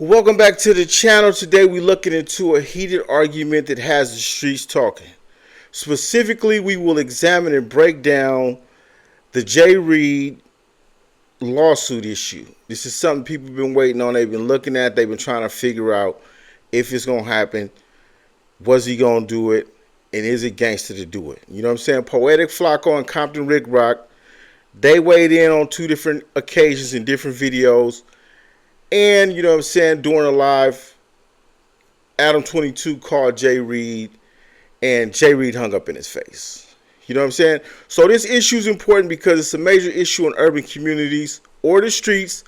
Welcome back to the channel. Today we're looking into a heated argument that has the streets talking. Specifically, we will examine and break down the J. Reed lawsuit issue. This is something people have been waiting on. They've been looking at. They've been trying to figure out if it's going to happen. Was he going to do it? And is it gangster to do it? You know what I'm saying? Poetic, Flakko, and Compton Ricc, they weighed in on two different occasions in different videos. And, you know what I'm saying, during a live, Adam 22 called J. Reed, and J. Reed hung up in his face. You know what I'm saying? So this issue is important because it's a major issue in urban communities or the streets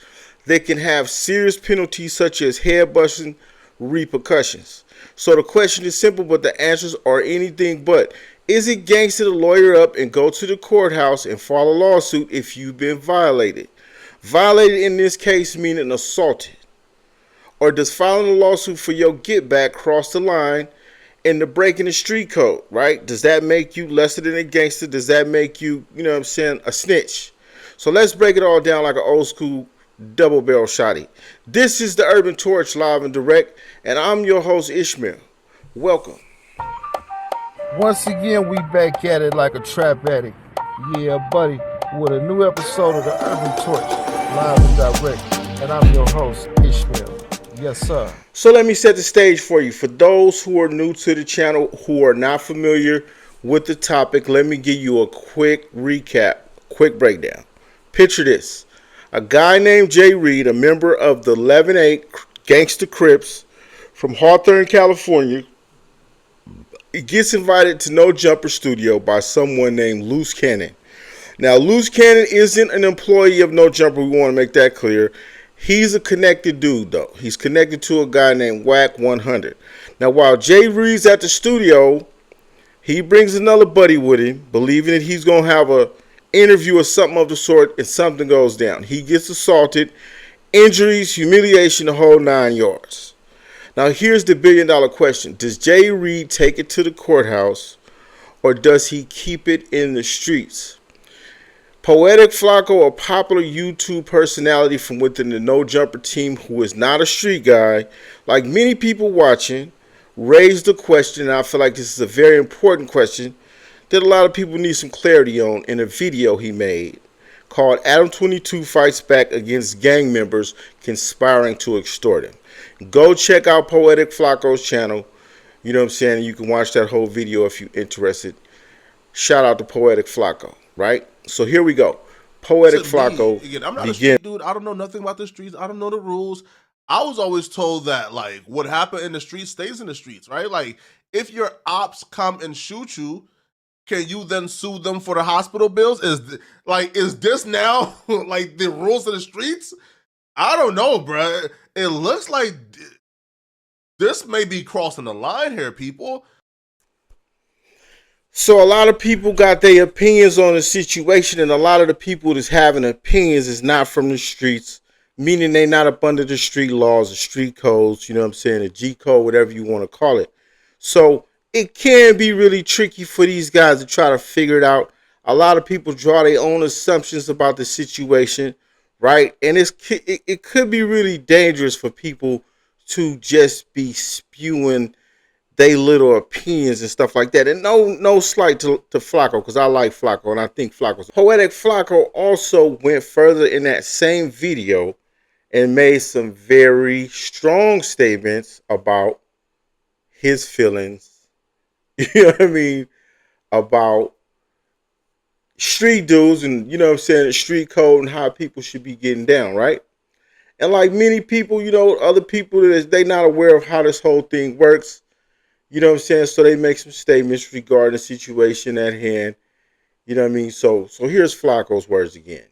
that can have serious penalties such as head-busting repercussions. So the question is simple, but the answers are anything but. Is it gangster to lawyer up and go to the courthouse and file a lawsuit if you've been violated? Violated in this case meaning assaulted. Or does filing a lawsuit for your get back cross the line into breaking the street code, right? Does that make you lesser than a gangster? Does that make you, you know what I'm saying, a snitch? So let's break it all down like an old school double barrel shotty. This is the Urban Torch live and direct, and I'm your host Ishmail. Welcome. Once again, we back at it like a trap addict. Yeah, buddy, with a new episode of the Urban Torch live and direct, and I'm your host Ishmael. Yes, sir. So let me set the stage for you. For those who are new to the channel, who are not familiar with the topic, let me give you a quick recap, quick breakdown. Picture this. A guy named J. Reed, a member of the 11-8 Gangster Crips from Hawthorne, California, gets invited to No Jumper Studio by someone named Loose Cannon. Now, Loose Cannon isn't an employee of No Jumper. We want to make that clear. He's a connected dude, though. He's connected to a guy named Whack 100. Now, while J. Reed's at the studio, he brings another buddy with him, believing that he's going to have a interview or something of the sort, and something goes down. He gets assaulted, injuries, humiliation, the whole 9 yards. Now, here's the billion-dollar question. Does J. Reed take it to the courthouse, or does he keep it in the streets? Poetic, Flakko, a popular YouTube personality from within the No Jumper team who is not a street guy, like many people watching, raised the question, and I feel like this is a very important question that a lot of people need some clarity on in a video he made called Adam 22 Fights Back Against Gang Members Conspiring to Extort Him. Go check out Poetic Flakko's channel. You know what I'm saying? You can watch that whole video if you're interested. Shout out to Poetic Flakko, right? So here we go. Poetic Flakko. Again, I'm not a street dude. I don't know nothing about the streets. I don't know the rules. I was always told that, like, what happened in the streets stays in the streets, right? Like, if your ops come and shoot you, can you then sue them for the hospital bills? Is this now like the rules of the streets? I don't know, bro. It looks like this may be crossing the line here, people. So a lot of people got their opinions on the situation, and a lot of the people that's having opinions is not from the streets, meaning they not up under the street laws, the street codes, you know what I'm saying, the G code, whatever you want to call it. So it can be really tricky for these guys to try to figure it out. A lot of people draw their own assumptions about the situation, right? And it could be really dangerous for people to just be spewing they little opinions and stuff like that. And no slight to Flakko, because I like Flakko and I think Flakko's Poetic. Flakko also went further in that same video and made some very strong statements about his feelings, you know what I mean, about street dudes and, you know what I'm saying, the street code and how people should be getting down, right? And like many people, you know, other people, they not aware of how this whole thing works. You know what I'm saying? So they make some statements regarding the situation at hand. You know what I mean? So here's Flakko's words again.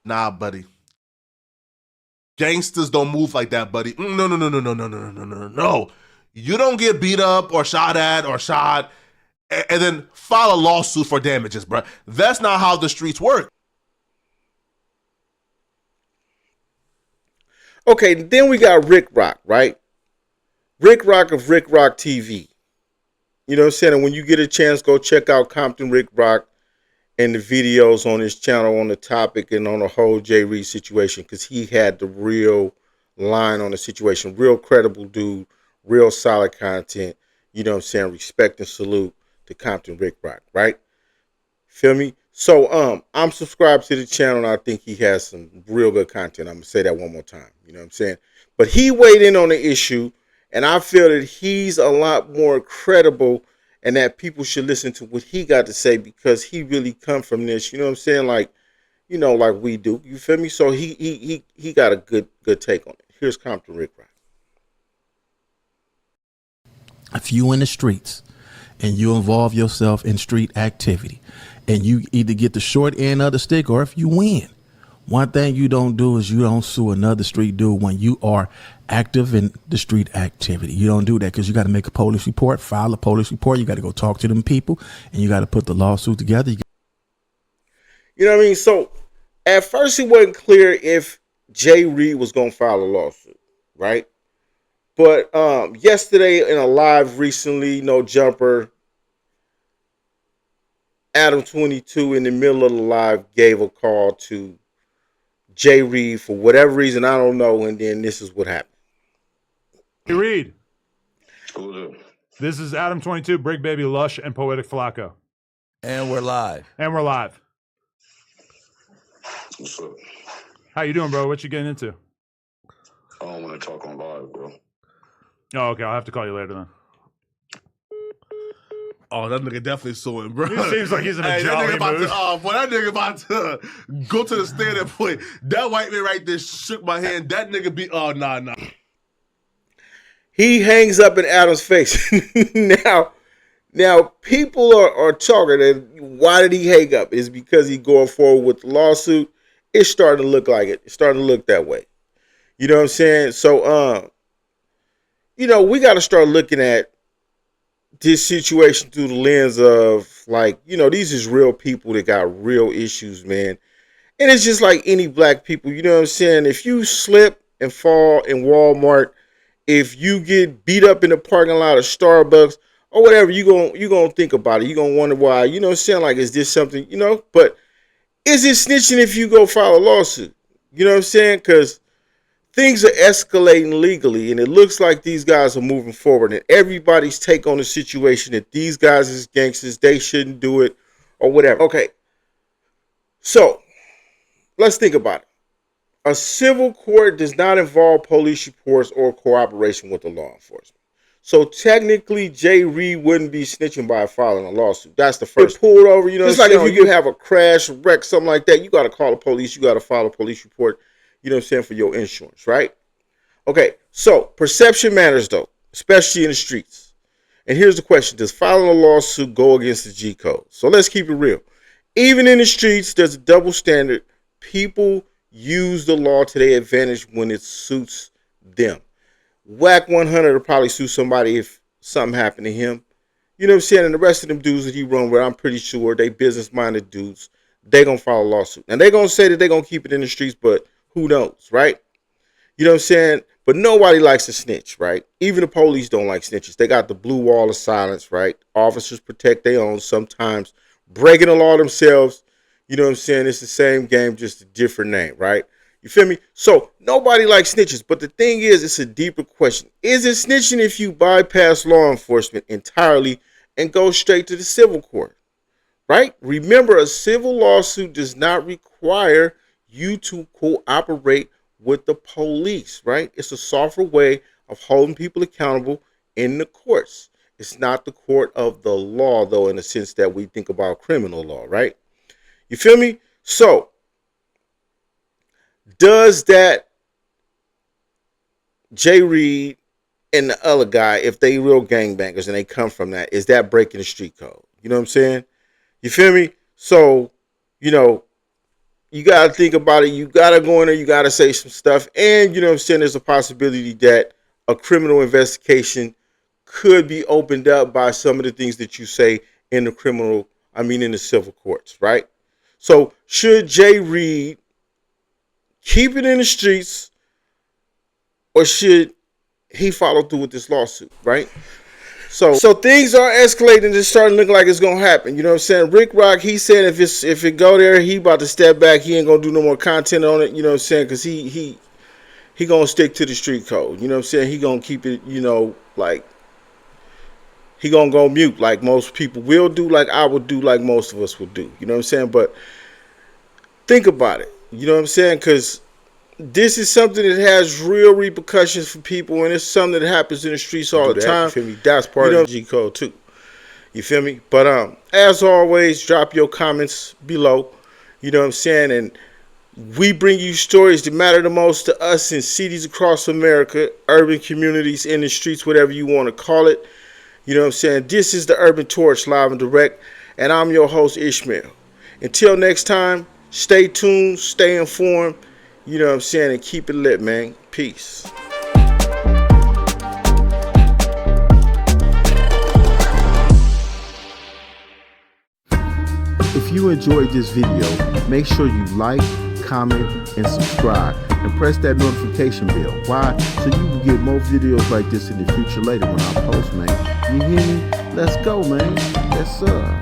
Nah, buddy. Gangsters don't move like that, buddy. No. You don't get beat up or shot at or shot and then file a lawsuit for damages, bro. That's not how the streets work. Okay, then we got Ricc, right? Ricc of vladtv. You know what I'm saying? And when you get a chance, go check out Compton Ricc and the videos on his channel on the topic and on the whole J. Reed situation, because he had the real line on the situation. Real credible dude, real solid content. You know what I'm saying? Respect and salute to Compton Ricc, right? Feel me? So I'm subscribed to the channel and I think he has some real good content. I'm gonna say that one more time. You know what I'm saying? But he weighed in on the issue, and I feel that he's a lot more credible and that people should listen to what he got to say because he really come from this, you know what I'm saying? Like, you know, like we do. You feel me? So he got a good take on it. Here's Compton Ricc. If you in the streets and you involve yourself in street activity and you either get the short end of the stick or if you win, one thing you don't do is you don't sue another street dude when you are active in the street activity. You don't do that because you got to make a police report, file a police report. You got to go talk to them people and you got to put the lawsuit together. You know what I mean? So at first it wasn't clear if Jay Reed was going to file a lawsuit, right? But yesterday in a live recently, No Jumper, Adam 22 in the middle of the live gave a call to Jay Reed for whatever reason, I don't know, and then this is what happened. Hey Reed. This is Adam 22, Brick Baby Lush, and Poetic Flakko. And we're live. What's up? How you doing, bro? What you getting into? I don't want to talk on live, bro. Oh, okay. I'll have to call you later then. Oh, that nigga definitely suing, bro. He seems like he's in a jolly mood. That nigga about to go to the standing point. That white man right there shook my hand. That nigga be, oh, nah. He hangs up in Adam's face. Now people are talking, and why did he hang up? It's because he going forward with the lawsuit. It's starting to look like it. It's starting to look that way. You know what I'm saying? So, you know, we got to start looking at this situation through the lens of, like, you know, these is real people that got real issues, man. And it's just like any black people, you know what I'm saying? If you slip and fall in Walmart, if you get beat up in the parking lot of Starbucks or whatever, you gonna think about it. You're going to wonder why. You know what I'm saying? Like, is this something, you know? But is it snitching if you go file a lawsuit? You know what I'm saying? Because things are escalating legally, and it looks like these guys are moving forward. And everybody's take on the situation that these guys is gangsters, they shouldn't do it, or whatever. Okay, so let's think about it. A civil court does not involve police reports or cooperation with the law enforcement. So technically, Jay Reed wouldn't be snitching by filing a lawsuit. That's the first. Pulled over, you know. It's like if you have a crash, wreck, something like that, you got to call the police. You got to file a police report. You know what I'm saying, for your insurance, right? Okay, so perception matters, though, especially in the streets. And here's the question: does filing a lawsuit go against the G code? So let's keep it real. Even in the streets, there's a double standard. People use the law to their advantage when it suits them. Whack 100 will probably sue somebody if something happened to him. You know what I'm saying? And the rest of them dudes that he run with, I'm pretty sure they business-minded dudes. They gonna file a lawsuit. And they gonna say that they gonna keep it in the streets, but who knows, right? You know what I'm saying? But nobody likes to snitch, right? Even the police don't like snitches. They got the blue wall of silence, right? Officers protect their own, sometimes breaking the law themselves. You know what I'm saying? It's the same game, just a different name, right? You feel me? So nobody likes snitches. But the thing is, it's a deeper question. Is it snitching if you bypass law enforcement entirely and go straight to the civil court, right? Remember, a civil lawsuit does not require you to cooperate with the police, right? It's a softer way of holding people accountable in the courts. It's not the court of the law, though, in the sense that we think about criminal law, right? You feel me? So, does that Jay Reed and the other guy, if they real gangbangers and they come from that, is that breaking the street code? You know what I'm saying? You feel me? So, you know, you got to think about it. You got to go in there. You got to say some stuff. And, you know what I'm saying, there's a possibility that a criminal investigation could be opened up by some of the things that you say in in the civil courts, right? So should Jay Reed keep it in the streets, or should he follow through with this lawsuit, right? So things are escalating. It's starting to look like it's gonna happen. You know what I'm saying? Rocc, he said if it go there, he about to step back. He ain't gonna do no more content on it. You know what I'm saying? Because he he gonna stick to the street code. You know what I'm saying? He gonna keep it, you know, like, he gonna go mute like most people will do, like I would do, like most of us would do. You know what I'm saying? But think about it. You know what I'm saying? Because this is something that has real repercussions for people, and it's something that happens in the streets all the time. You feel me? That's part of the G code too. You feel me? But as always, drop your comments below. You know what I'm saying? And we bring you stories that matter the most to us in cities across America, urban communities, in the streets, whatever you want to call it. You know what I'm saying? This is the Urban Torch, live and direct, and I'm your host, Ishmael. Until next time, stay tuned, stay informed, you know what I'm saying, and keep it lit, man. Peace. If you enjoyed this video, make sure you like, comment, and subscribe, and press that notification bell. Why? So you can get more videos like this in the future later when I post, man. You hear me? Let's go, man. Yes, sir.